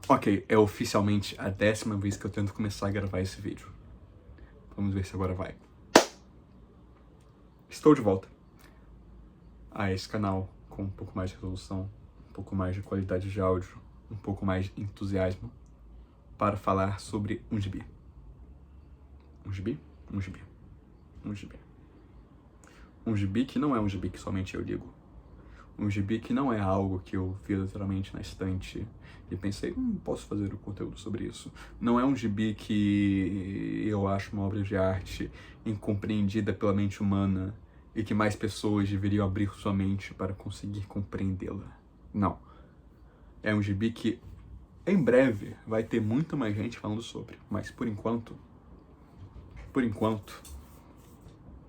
Ok, é oficialmente a 10ª vez que eu tento começar a gravar esse vídeo. Vamos ver se agora vai. Estou de volta a esse canal com um pouco mais de resolução, um pouco mais de qualidade de áudio, um pouco mais de entusiasmo para falar sobre um gibi. Um gibi? Um gibi. Um gibi. Um gibi que não é um gibi que somente eu ligo. Um gibi que não é algo que eu vi literalmente na estante e pensei, posso fazer um conteúdo sobre isso. Não é um gibi que eu acho uma obra de arte incompreendida pela mente humana e que mais pessoas deveriam abrir sua mente para conseguir compreendê-la. Não. É um gibi que, em breve, vai ter muito mais gente falando sobre. Mas, por enquanto,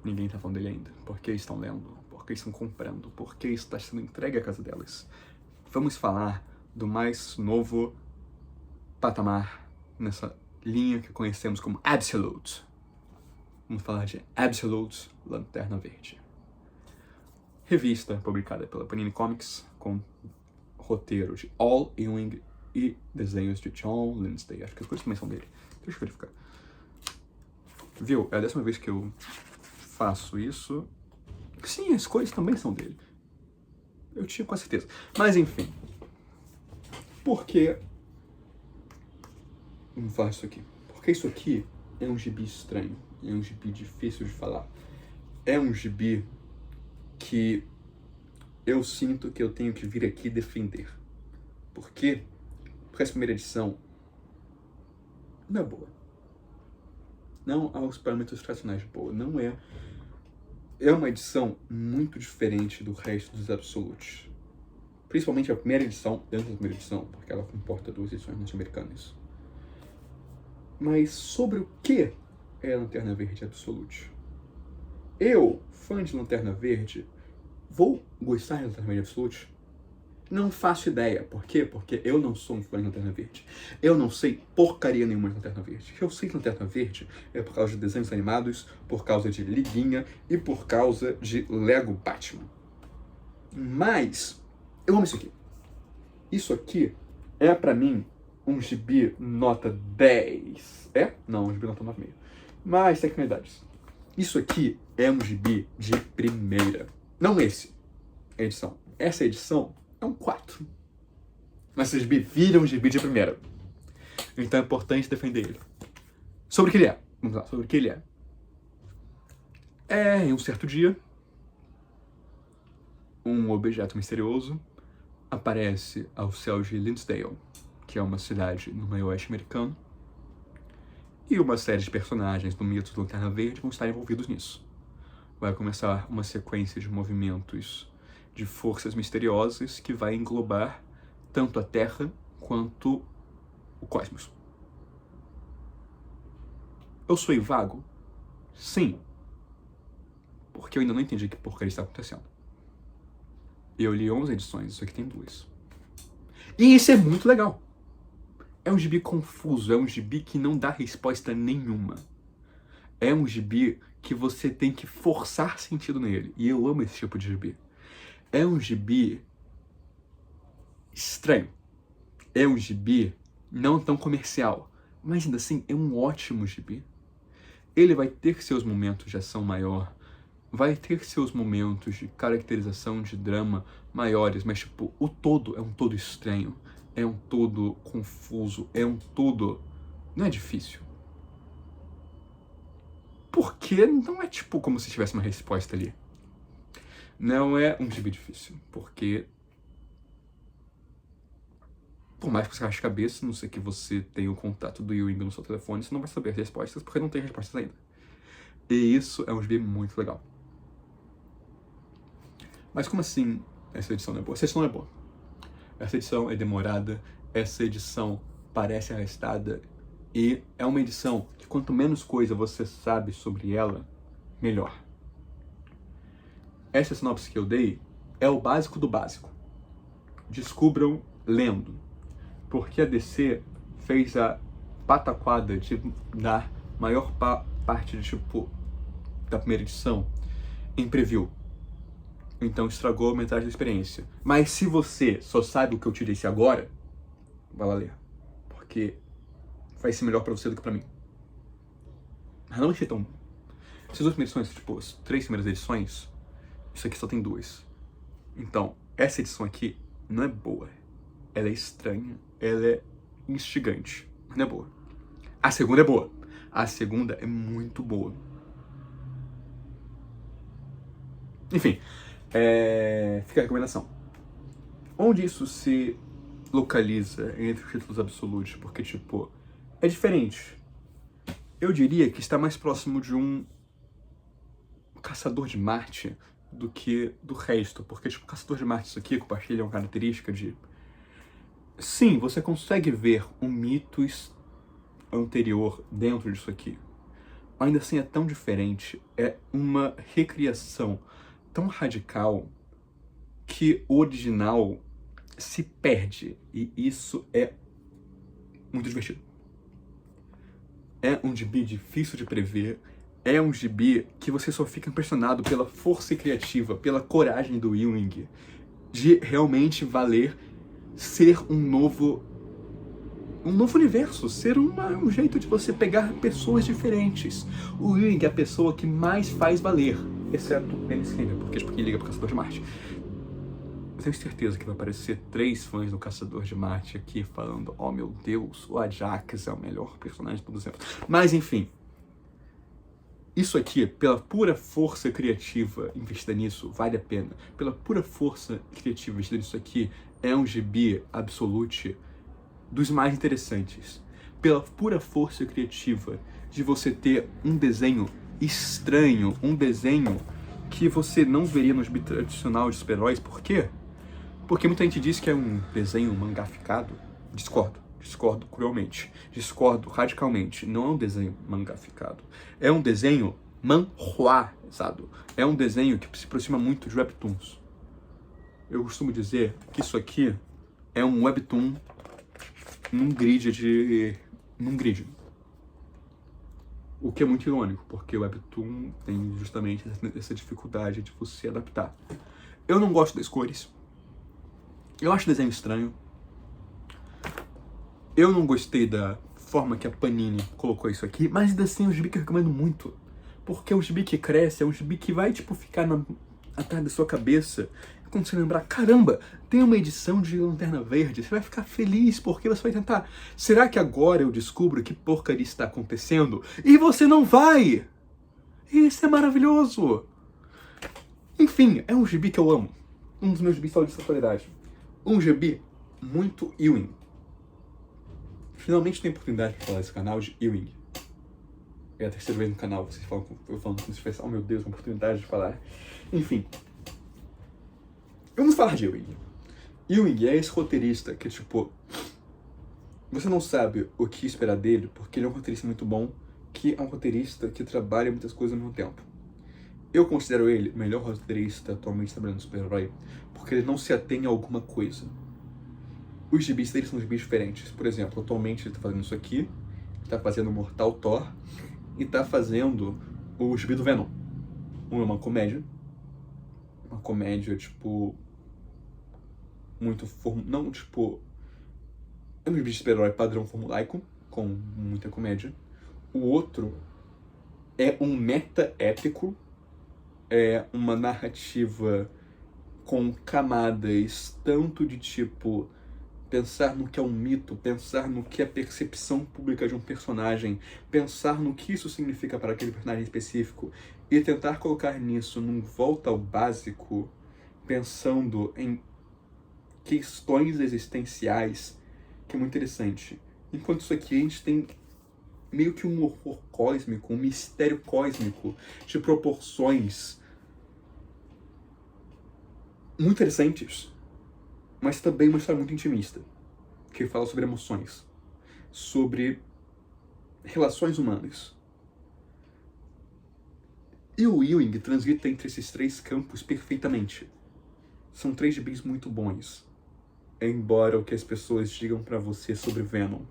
ninguém tá falando dele ainda. Por que estão lendo? Por que estão comprando? Por que está sendo entregue à casa delas? Vamos falar do mais novo patamar nessa linha que conhecemos como Absolute. Vamos falar de Absolute Lanterna Verde. Revista publicada pela Panini Comics, com roteiro de Al Ewing e desenhos de John Lindsay. Acho que as coisas também são dele. Deixa eu verificar. Viu? É a 10ª vez que eu faço isso. Sim, as coisas também são dele. Eu tinha com certeza. Mas enfim. Por que vamos falar isso aqui? Porque isso aqui é um gibi estranho. É um gibi difícil de falar. É um gibi que eu sinto que eu tenho que vir aqui defender. Por quê? Porque essa primeira edição não é boa. Não aos parâmetros tradicionais de boa. Não é. É uma edição muito diferente do resto dos Absolutes. Principalmente a primeira edição, dentro da primeira edição, porque ela comporta 2 edições norte-americanas. Mas sobre o que é Lanterna Verde Absolute? Eu, fã de Lanterna Verde, vou gostar de Lanterna Verde Absolute? Não faço ideia. Por quê? Porque eu não sou um fã de Lanterna Verde. Eu não sei porcaria nenhuma de Lanterna Verde. Eu sei que Lanterna Verde é por causa de desenhos animados, por causa de Liguinha e por causa de Lego Batman. Mas eu amo isso aqui. Isso aqui é pra mim um gibi nota 10. É? Não, um gibi nota 9,5. Mas tecnicalidades. Isso aqui é um gibi de primeira. Não esse. Edição. Essa edição é um 4. Mas esse gibi vira um gibi de primeira. Então é importante defender ele. Sobre o que ele é. Vamos lá, sobre o que ele é. Em um certo dia, um objeto misterioso aparece ao céu de Lindsdale, que é uma cidade no meio oeste americano, e uma série de personagens do mito do Lanterna Verde vão estar envolvidos nisso. Vai começar uma sequência de movimentos de forças misteriosas que vai englobar tanto a Terra quanto o cosmos. Eu sou vago? Sim. Porque eu ainda não entendi que porcaria está acontecendo. Eu li 11 edições, isso aqui tem 2. E isso é muito legal. É um gibi confuso, é um gibi que não dá resposta nenhuma. É um gibi que você tem que forçar sentido nele. E eu amo esse tipo de gibi. É um gibi estranho. É um gibi não tão comercial. Mas ainda assim, é um ótimo gibi. Ele vai ter seus momentos de ação maior. Vai ter seus momentos de caracterização de drama maiores. Mas, tipo, o todo é um todo estranho. É um todo confuso. É um todo... Não é difícil. Porque não é, tipo, como se tivesse uma resposta ali. Não é um gibi difícil. Porque... por mais que você ache cabeça, não sei que você tenha o contato do Ewing no seu telefone, você não vai saber as respostas, porque não tem respostas ainda. E isso é um gibi muito legal. Mas como assim essa edição não é boa? Essa edição não é boa. Essa edição é demorada, essa edição parece arrastada, e é uma edição que quanto menos coisa você sabe sobre ela, melhor. Essa sinopse que eu dei é o básico do básico. Descubram lendo. Porque a DC fez a pataquada de dar maior parte de, tipo, da primeira edição em preview. Então estragou metade da experiência. Mas se você só sabe o que eu te disse agora, vai lá ler. porque vai ser melhor pra você do que pra mim. Mas não vai ser tão bom. Essas duas primeiras edições, tipo, as 3 primeiras edições, isso aqui só tem 2. Então, essa edição aqui não é boa. Ela é estranha, ela é instigante, mas não é boa. A segunda é boa. A segunda é muito boa. Enfim, fica a recomendação. Onde isso se localiza entre os títulos absolutos? Porque, tipo, é diferente. Eu diria que está mais próximo de um Caçador de Marte do que do resto. Porque, tipo, Caçador de Marte, isso aqui compartilha uma característica de... Sim, você consegue ver um mito anterior dentro disso aqui. Ainda assim é tão diferente. É uma recriação tão radical que o original se perde. E isso é muito divertido. É um gibi difícil de prever. É um gibi que você só fica impressionado pela força criativa, pela coragem do Ewing de realmente valer ser um novo universo, ser um jeito de você pegar pessoas diferentes. O Ewing é a pessoa que mais faz valer, exceto o Dennis Henry, porque liga pro Caçador de Marte. Eu tenho certeza que vai aparecer 3 fãs do Caçador de Marte aqui falando: oh meu Deus, o Ajax é o melhor personagem de todos os tempos. Mas enfim, isso aqui, pela pura força criativa investida nisso, vale a pena. Pela pura força criativa investida nisso aqui, é um gibi absolute dos mais interessantes. Pela pura força criativa de você ter um desenho estranho, um desenho que você não veria no gibi tradicional de super-heróis. Por quê? Porque muita gente diz que é um desenho mangaficado. Discordo cruelmente. Discordo radicalmente. Não é um desenho mangaficado. É um desenho manhwaizado. É um desenho que se aproxima muito de webtoons. Eu costumo dizer que isso aqui é um webtoon num grid. O que é muito irônico, porque o webtoon tem justamente essa dificuldade de você adaptar. Eu não gosto das cores. Eu acho o desenho estranho. Eu não gostei da forma que a Panini colocou isso aqui, mas ainda assim é um gibi que eu recomendo muito. Porque é um gibi que cresce, é um gibi que vai, tipo, ficar atrás da sua cabeça. Quando você lembrar, caramba, tem uma edição de Lanterna Verde, você vai ficar feliz, porque você vai tentar. Será que agora eu descubro que porcaria está acontecendo? E você não vai! Isso é maravilhoso! Enfim, é um gibi que eu amo. Um dos meus gibis favoritos da atualidade. Um gibi muito Ewing. Finalmente tenho a oportunidade de falar desse canal de Ewing. É a 3ª vez no canal, vocês falam, eu falando como se fosse, oh meu Deus, uma oportunidade de falar. Enfim. Vamos falar de Ewing. Ewing é esse roteirista que, tipo, você não sabe o que esperar dele, porque ele é um roteirista muito bom, que é um roteirista que trabalha muitas coisas ao mesmo tempo. Eu considero ele o melhor roteirista atualmente trabalhando no super-herói, porque ele não se atém a alguma coisa. Os gibis dele são gibis diferentes. Por exemplo, atualmente ele tá fazendo isso aqui, tá fazendo Mortal Thor, e tá fazendo o gibi do Venom. Um é uma comédia, tipo, muito não, tipo, é um gibi de super-herói padrão formulaico, com muita comédia. O outro é um meta-épico, é uma narrativa com camadas tanto de tipo pensar no que é um mito, pensar no que é a percepção pública de um personagem, pensar no que isso significa para aquele personagem específico e tentar colocar nisso num volta ao básico, pensando em questões existenciais, que é muito interessante. Enquanto isso aqui a gente tem meio que um horror cósmico, um mistério cósmico de proporções muito interessantes, mas também uma história muito intimista, que fala sobre emoções, sobre relações humanas. E o Ewing transita entre esses 3 campos perfeitamente. São 3 gibis muito bons, embora o que as pessoas digam pra você sobre Venom.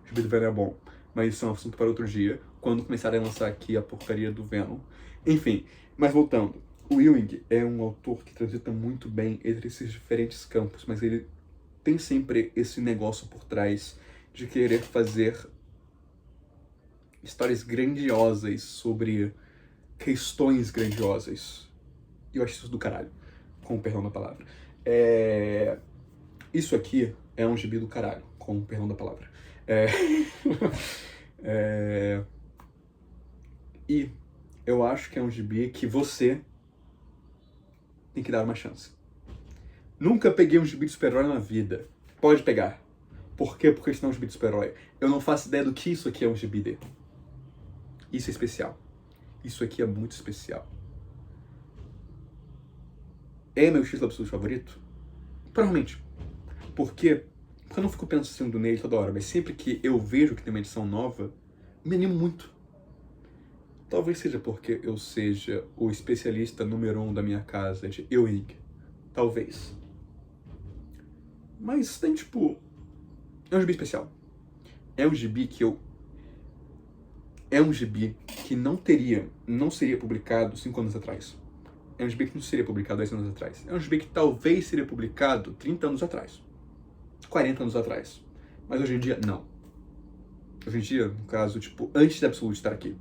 O gibi do Venom é bom, mas isso é um assunto para outro dia, quando começarem a lançar aqui a porcaria do Venom. Enfim, mas voltando. O Ewing é um autor que transita muito bem entre esses diferentes campos, mas ele tem sempre esse negócio por trás de querer fazer histórias grandiosas sobre questões grandiosas. E eu acho isso do caralho, com o perdão da palavra. Isso aqui é um gibi do caralho, com o perdão da palavra. E eu acho que é um gibi que você tem que dar uma chance. Nunca peguei um gibi de super-herói na vida. Pode pegar. Por quê? Porque isso não é um gibi de super-herói. Eu não faço ideia do que isso aqui é um gibi de. Isso é especial. Isso aqui é muito especial. É meu título absoluto favorito? Provavelmente. Por quê? Porque eu não fico pensando nele toda hora, mas sempre que eu vejo que tem uma edição nova, me animo muito. Talvez seja porque eu seja o especialista número 1 da minha casa de Ewing. Talvez. Mas tem tipo... É um gibi especial. É um gibi que eu... É um gibi que não seria publicado 5 anos atrás. É um gibi que não seria publicado 10 anos atrás. É um gibi que talvez seria publicado 30 anos atrás. 40 anos atrás. Mas hoje em dia, não. Hoje em dia, no caso, tipo, antes da Absolute estar aqui.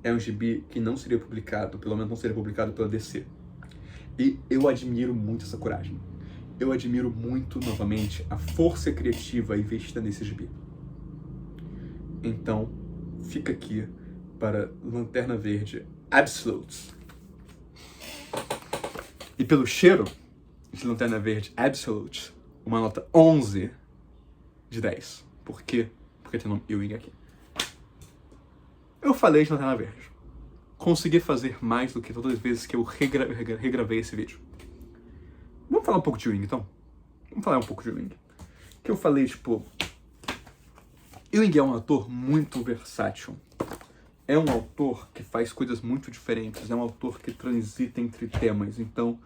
É um gibi que não seria publicado, pelo menos não seria publicado pela DC. E eu admiro muito essa coragem. Eu admiro muito, novamente, a força criativa investida nesse gibi. Então, fica aqui para Lanterna Verde Absolute. E pelo cheiro de Lanterna Verde Absolute, uma nota 11 de 10. Por quê? Porque tem o nome Ewing aqui. Eu falei de Lanterna Verde. Consegui fazer mais do que todas as vezes que eu regravei esse vídeo. Vamos falar um pouco de Ewing, então? Vamos falar um pouco de Ewing. Que eu falei, tipo... Ewing é um autor muito versátil. É um autor que faz coisas muito diferentes. É um autor que transita entre temas. Então,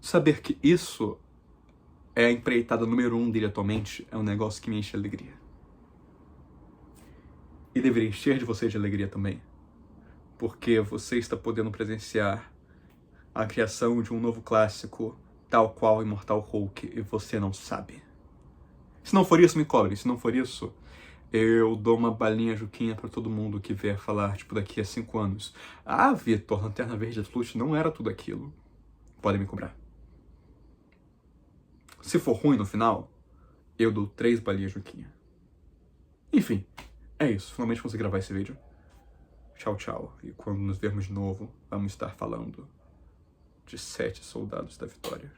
saber que isso é a empreitada número 1 dele atualmente é um negócio que me enche de alegria. E deveria encher de vocês de alegria também. Porque você está podendo presenciar a criação de um novo clássico, tal qual Immortal Hulk, e você não sabe. Se não for isso, me cobre. Se não for isso, eu dou uma balinha Juquinha pra todo mundo que vier falar, tipo, daqui a 5 anos. Ah, Vitor, Lanterna Verde Absolute não era tudo aquilo. Podem me cobrar. Se for ruim no final, eu dou 3 balinhas Juquinha. Enfim, é isso. Finalmente consegui gravar esse vídeo. Tchau, tchau. E quando nos vermos de novo, vamos estar falando de 7 soldados da vitória.